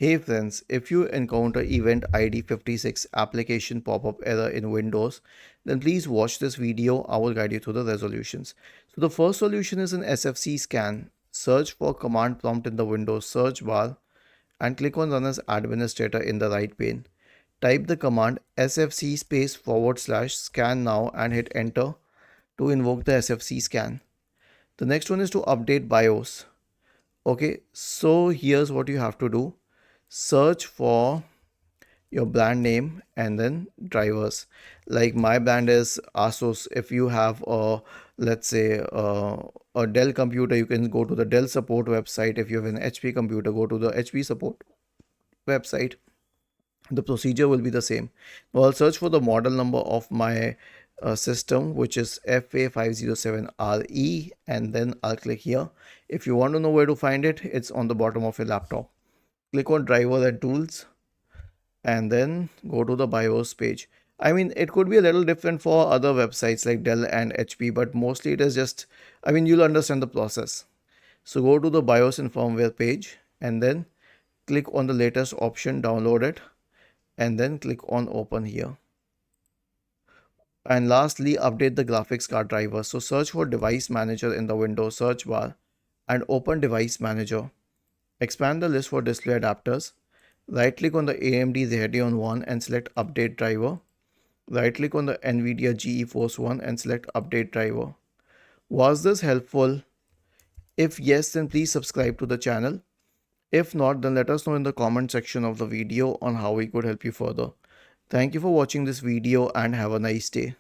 Hey friends, if you encounter event ID 56 application pop-up error in Windows, then please watch this video. I will guide you through the resolutions. So the first solution is an SFC scan. Search for command prompt in the Windows search bar and click on Run as Administrator in the right pane. Type the command sfc /scan now and hit enter to invoke the SFC scan. The next one is to update BIOS. Okay, so here's what you have to do. Search for your brand name and then drivers. Like my brand is Asus. If you have a, let's say, a Dell computer, you can go to the Dell support website. If you have an HP computer, go to the HP support website. The procedure will be the same. Now I'll search for the model number of my system, which is FA507RE, and then I'll click here. If you want to know where to find it, it's on the bottom of your laptop. Click on driver and tools and then go to the BIOS page. I mean, it could be a little different for other websites like Dell and HP, but mostly it is just, I mean, you'll understand the process. So go to the BIOS and firmware page and then click on the latest option, download it, and then click on open here. And lastly, update the graphics card driver. So search for device manager in the Windows search bar and open device manager. Expand the list for display adapters. Right click on the AMD Radeon 1 and select update driver. Right click on the NVIDIA GeForce 1 and select update driver. Was this helpful? If yes, then please subscribe to the channel. If not, then let us know in the comment section of the video on how we could help you further. Thank you for watching this video and have a nice day.